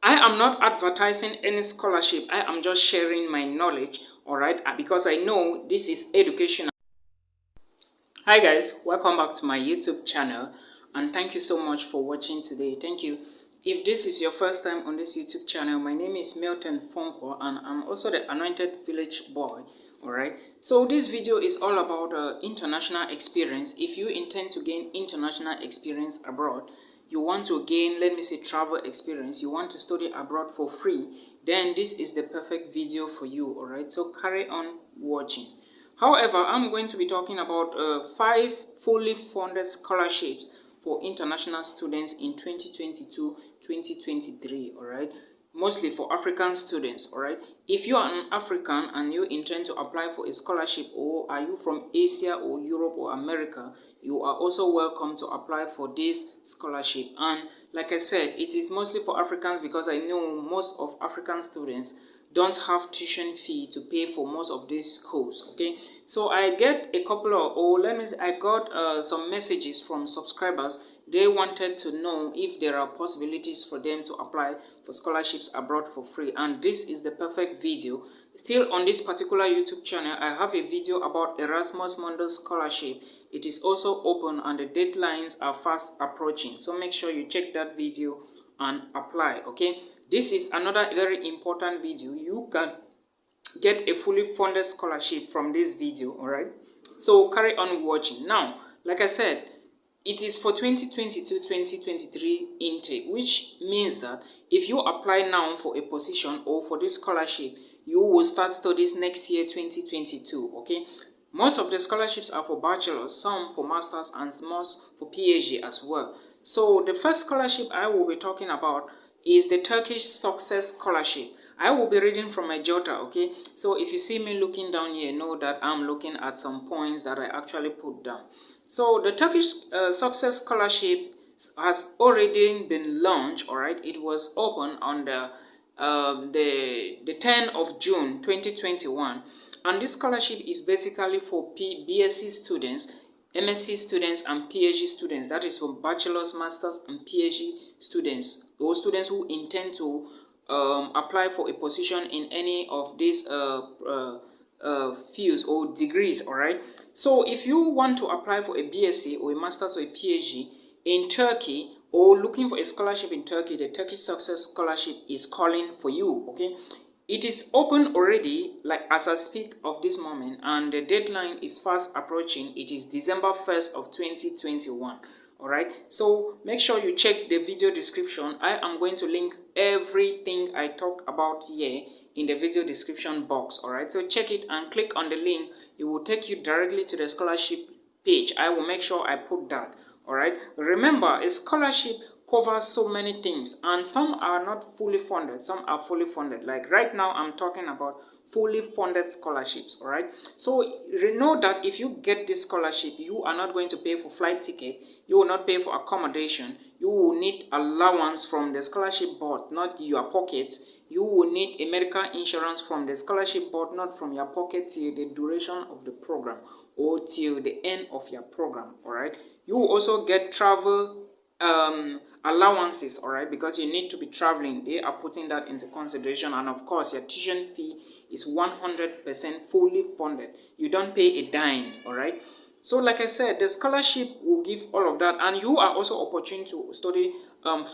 I am not advertising any scholarship. I am just sharing my knowledge, all right, because I know this is educational. Hi guys, welcome back to my YouTube channel, and thank you so much for watching today. Thank you. If this is your first time on this YouTube channel, my name is Milton Fonko, and I'm also the Anointed Village Boy. All right, so this video is all about international experience. If you intend to gain international experience abroad, you want to gain, let me say, travel experience, you want to study abroad for free, then this is the perfect video for you. All right, so carry on watching. However, I'm going to be talking about 5 fully funded scholarships for international students in 2022-2023, all right? Mostly for African students, all right? If you are an African and you intend to apply for a scholarship, or are you from Asia or Europe or America, you are also welcome to apply for this scholarship. And like I said, it is mostly for Africans because I know most of African students don't have tuition fee to pay for most of these schools. Okay, so I get a couple of, I got some messages from subscribers. They wanted to know if there are possibilities for them to apply for scholarships abroad for free, and this is the perfect video. Still on this particular YouTube channel, I have a video about Erasmus Mundus Scholarship. It is also open and the deadlines are fast approaching, so make sure you check that video and apply. Okay, this is another very important video. You can get a fully funded scholarship from this video, all right? So carry on watching. Now, like I said, it is for 2022-2023 intake, which means that if you apply now for a position or for this scholarship, you will start studies next year, 2022, okay? Most of the scholarships are for bachelors, some for masters, and most for PhD as well. So the first scholarship I will be talking about is the Turkish Success Scholarship. I will be reading from my jotter, okay? So if you see me looking down here, know that I'm looking at some points that I actually put down. So the Turkish Success Scholarship has already been launched, all right? It was open on the 10th of June 2021, and this scholarship is basically for BSc students, MSc students, and PhD students. That is for bachelor's, master's, and PhD students, those students who intend to apply for a position in any of these fields or degrees, all right? So if you want to apply for a BSc or a master's or a PhD in Turkey, or looking for a scholarship in Turkey, the Turkish Success Scholarship is calling for you, okay? It is open already, like as I speak of this moment, and the deadline is fast approaching. It is December 1st of 2021. All right, so make sure you check the video description. I am going to link everything I talk about here in the video description box. All right, so check it and click on the link. It will take you directly to the scholarship page. I will make sure I put that. All right, remember, a scholarship covers so many things, and some are not fully funded, some are fully funded. Like right now I'm talking about fully funded scholarships, all right? So know that if you get this scholarship, you are not going to pay for flight ticket, you will not pay for accommodation, you will need allowance from the scholarship board, not your pocket. You will need a medical insurance from the scholarship board, not from your pocket, till the duration of the program or till the end of your program, all right? You will also get travel allowances, all right, because you need to be traveling. They are putting that into consideration. And of course, your tuition fee is 100% fully funded. You don't pay a dime, all right? So like I said, the scholarship will give all of that, and you are also opportune to study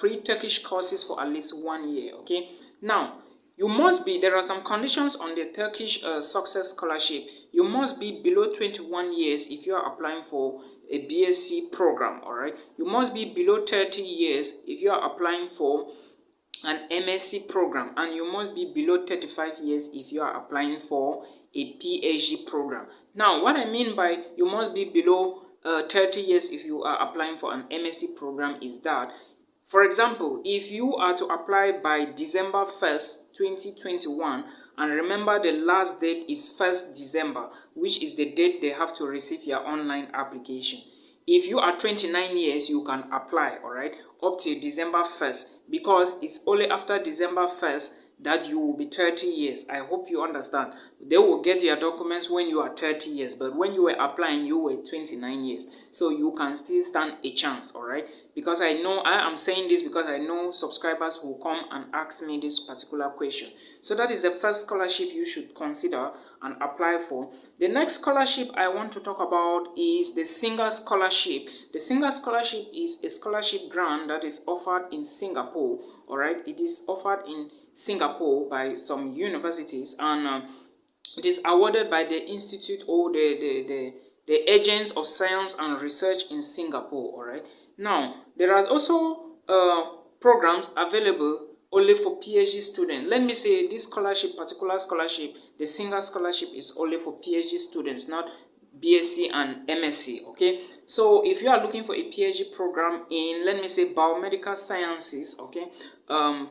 free Turkish courses for at least 1 year, okay? Now, you must be, there are some conditions on the Turkish Success Scholarship. You must be below 21 years if you are applying for a BSc program, all right? You must be below 30 years if you are applying for an MSc program, and you must be below 35 years if you are applying for a PhD program. Now, what I mean by you must be below 30 years if you are applying for an MSc program is that, for example, if you are to apply by December 1st, 2021, and remember the last date is 1st December, which is the date they have to receive your online application. If you are 29 years, you can apply, all right, up till December 1st, because it's only after December 1st that you will be 30 years. I hope you understand. They will get your documents when you are 30 years, but when you were applying, you were 29 years. So you can still stand a chance, all right? because I know I am saying this because I know subscribers will come and ask me this particular question. So that is the first scholarship you should consider and apply for. The next scholarship I want to talk about is the Singa Scholarship. The Singa Scholarship is a scholarship grant that is offered in Singapore. All right, it is offered in Singapore by some universities, and it is awarded by the institute or the agents of science and research in Singapore. All right. Now there are also programs available only for PhD students. Let me say this particular scholarship, the Singa Scholarship, is only for PhD students, not BSc and MSc. Okay, so if you are looking for a PhD program in, let me say, biomedical sciences, okay,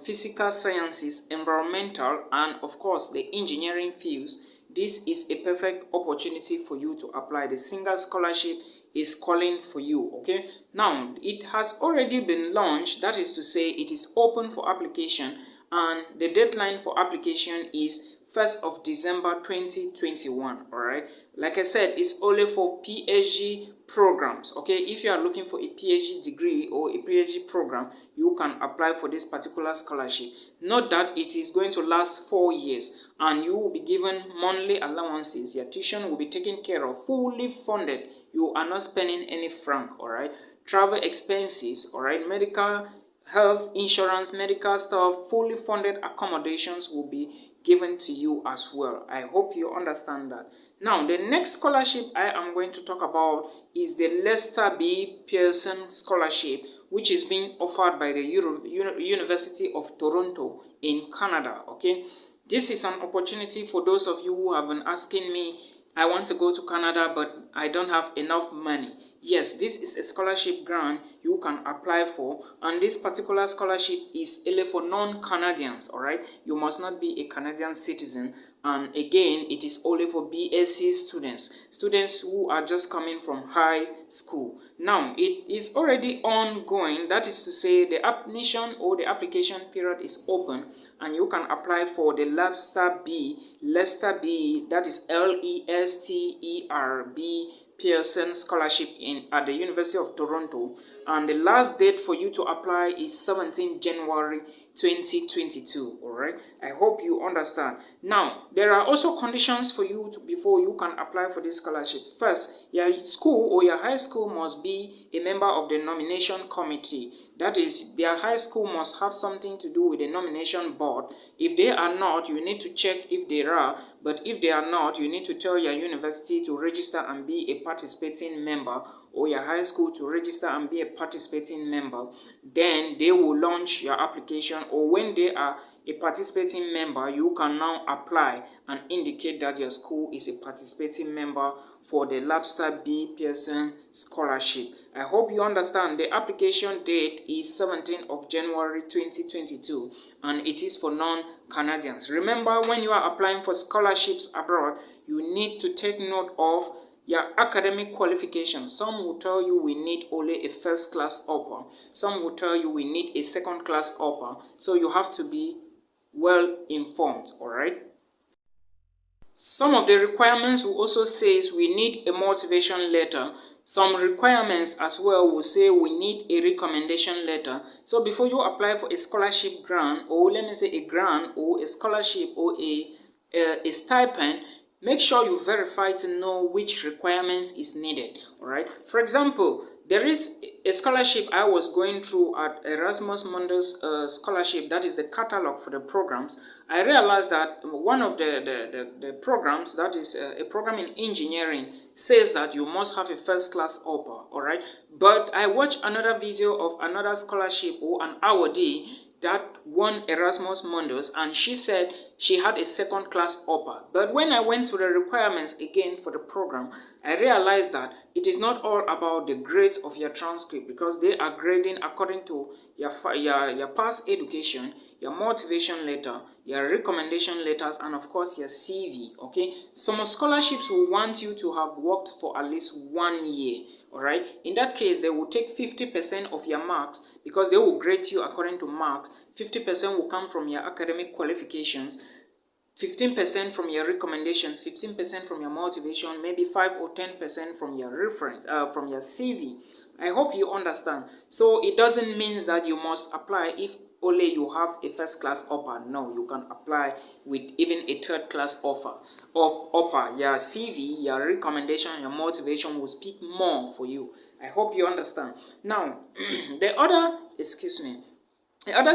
physical sciences, environmental, and of course the engineering fields, this is a perfect opportunity for you to apply. The Singa Scholarship is calling for you. Okay, now it has already been launched, that is to say it is open for application, and the deadline for application is 1st of December 2021. All right, like I said, it's only for PhD programs. Okay, if you are looking for a PhD degree or a PhD program, you can apply for this particular scholarship. Note that it is going to last 4 years, and you will be given monthly allowances. Your tuition will be taken care of, fully funded. You are not spending any franc. All right, travel expenses, all right, medical, health insurance, medical stuff, fully funded accommodations will be given to you as well. I hope you understand that. Now the next scholarship I am going to talk about is the Lester B.Pearson Scholarship, which is being offered by the University of Toronto in Canada. Okay, this is an opportunity for those of you who have been asking me, I want to go to Canada but I don't have enough money. Yes, this is a scholarship grant you can apply for, and this particular scholarship is only for non-Canadians. All right, you must not be a Canadian citizen, and again it is only for BSc students who are just coming from high school. Now it is already ongoing, that is to say the admission or the application period is open, and you can apply for the Lester B, that is L-E-S-T-E-R-B Pearson Scholarship at the University of Toronto, and the last date for you to apply is 17 January 2022. All right, I hope you understand. Now there are also conditions for you before you can apply for this scholarship. First, your school or your high school must be a member of the nomination committee. That is, their high school must have something to do with the nomination board. If they are not, you need to check if they are, but if they are not, you need to tell your university to register and be a participating member, or your high school to register and be a participating member. Then they will launch your application, or when they are a participating member, you can now apply and indicate that your school is a participating member for the Lester B.Pearson Scholarship. I hope you understand. The application date is 17th of January 2022, and it is for non-Canadians. Remember, when you are applying for scholarships abroad, you need to take note of your academic qualifications. Some will tell you we need only a first class upper. Some will tell you we need a second class upper. So you have to be well informed. All right. Some of the requirements will also say we need a motivation letter. Some requirements as well will say we need a recommendation letter. So before you apply for a scholarship grant, or let me say a grant or a scholarship or a stipend, make sure you verify to know which requirements is needed. All right. For example, there is a scholarship I was going through at Erasmus Mundus scholarship, that is the catalog for the programs. I realized that one of the programs, that is a program in engineering, says that you must have a first class upper. All right. But I watched another video of another scholarship or an awardee that won Erasmus Mundus, and she said she had a second class upper. But when I went to the requirements again for the program, I realized that it is not all about the grades of your transcript, because they are grading according to your past education, your motivation letter, your recommendation letters, and of course your CV. Okay, some scholarships will want you to have worked for at least 1 year. All right, in that case they will take 50% of your marks, because they will grade you according to marks. 50% will come from your academic qualifications, 15% from your recommendations, 15% from your motivation, maybe 5 or 10% from your reference, from your CV. I hope you understand. So it doesn't mean that you must apply if only you have a first class offer. No, you can apply with even a third class offer. Your CV, your recommendation, your motivation will speak more for you. I hope you understand. Now, the other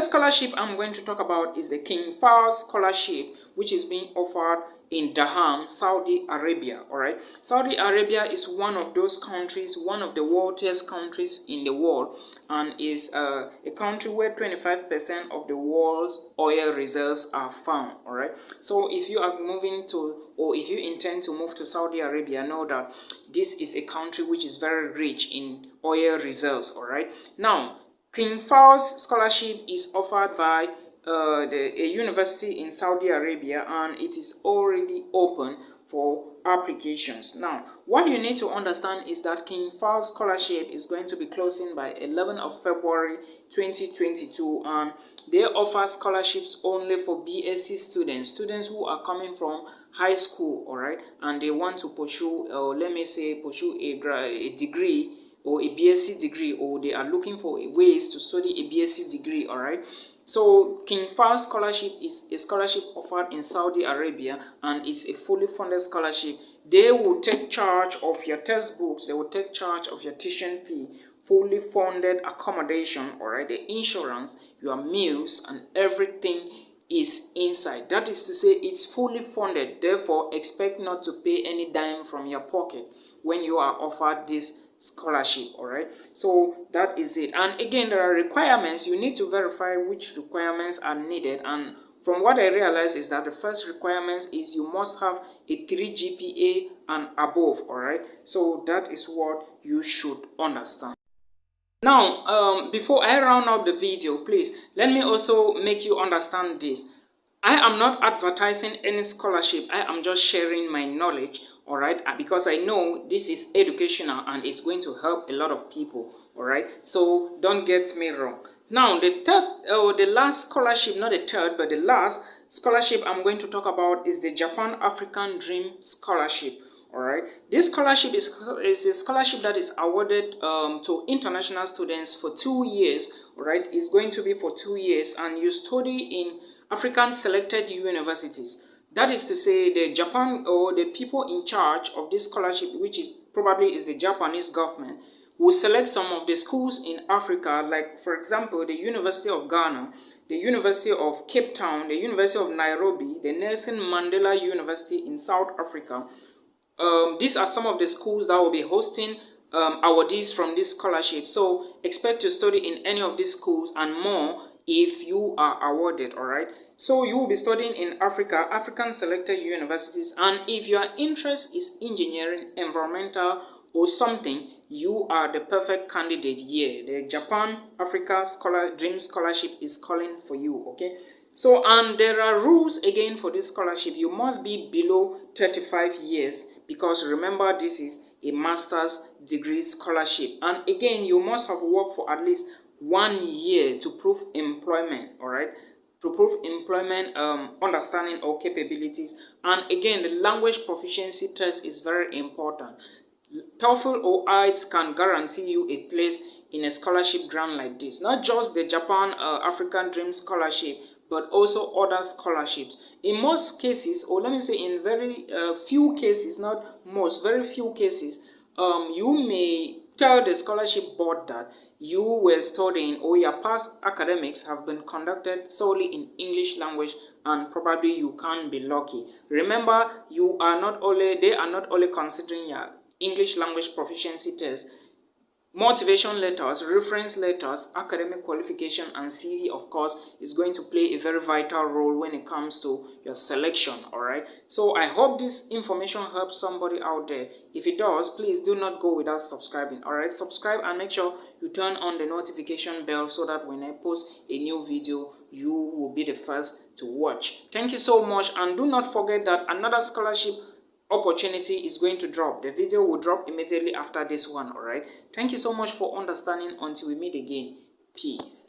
scholarship I'm going to talk about is the King Fahd Scholarship, which is being offered in Dhaham, Saudi Arabia. Alright, Saudi Arabia is one of those countries, one of the wealthiest countries in the world, and is a country where 25% of the world's oil reserves are found. Alright, so if you are moving to, or if you intend to move to Saudi Arabia, know that this is a country which is very rich in oil reserves. Alright, now King Fahd's Scholarship is offered by a university in Saudi Arabia, and it is already open for applications. Now, what you need to understand is that King Fahd's Scholarship is going to be closing by 11th of February 2022, and they offer scholarships only for BSc students who are coming from high school, alright, and they want to pursue, pursue a degree or a BSc degree, or they are looking for ways to study a BSc degree. Alright, so King Fahd Scholarship is a scholarship offered in Saudi Arabia, and it's a fully funded scholarship. They will take charge of your textbooks, they will take charge of your tuition fee, fully funded accommodation, alright, the insurance, your meals, and everything is inside. That is to say, it's fully funded. Therefore, expect not to pay any dime from your pocket when you are offered this scholarship. Alright, so that is it. And again, there are requirements. You need to verify which requirements are needed, and from what I realized is that the first requirement is you must have a 3 GPA and above. Alright, so that is what you should understand. Now, before I round up the video, please let me also make you understand this. I am not advertising any scholarship. I am just sharing my knowledge, alright, because I know this is educational and it's going to help a lot of people, alright, so don't get me wrong. Now, the last scholarship, not the third, but the last scholarship I'm going to talk about is the Japan African Dream Scholarship. Alright, this scholarship is a scholarship that is awarded to international students for 2 years. Alright, it's going to be for 2 years, and you study in African selected universities. That is to say, the Japan, or the people in charge of this scholarship, which is probably is the Japanese government, will select some of the schools in Africa, like for example the University of Ghana, the University of Cape Town, the University of Nairobi, the Nelson Mandela University in South Africa. These are some of the schools that will be hosting awardees from this scholarship. So expect to study in any of these schools and more if you are awarded. Alright, so you will be studying in Africa, African selected universities, and if your interest is engineering, environmental, or something, you are the perfect candidate here. The Japan Africa Dream Scholarship is calling for you. Okay, so, and there are rules again for this scholarship. You must be below 35 years, because remember, this is a master's degree scholarship, and again, you must have worked for at least 1 year to prove employment. All right, to prove employment, understanding or capabilities. And again, the language proficiency test is very important. TOEFL or IELTS can guarantee you a place in a scholarship grant like this. Not just the Japan African Dream Scholarship, but also other scholarships. In most cases, or let me say in very few cases, not most, very few cases, you may tell the scholarship board that you were studying, or your past academics have been conducted solely in English language, and probably you can't be lucky. Remember, they are not only considering your English language proficiency test, motivation letters, reference letters, academic qualification, and CV, of course, is going to play a very vital role when it comes to your selection. Alright, so I hope this information helps somebody out there. If it does, please do not go without subscribing. Alright, subscribe and make sure you turn on the notification bell so that when I post a new video, you will be the first to watch. Thank you so much, and do not forget that another scholarship opportunity is going to drop. The video will drop immediately after this one. Alright, thank you so much for understanding. Until we meet again, peace.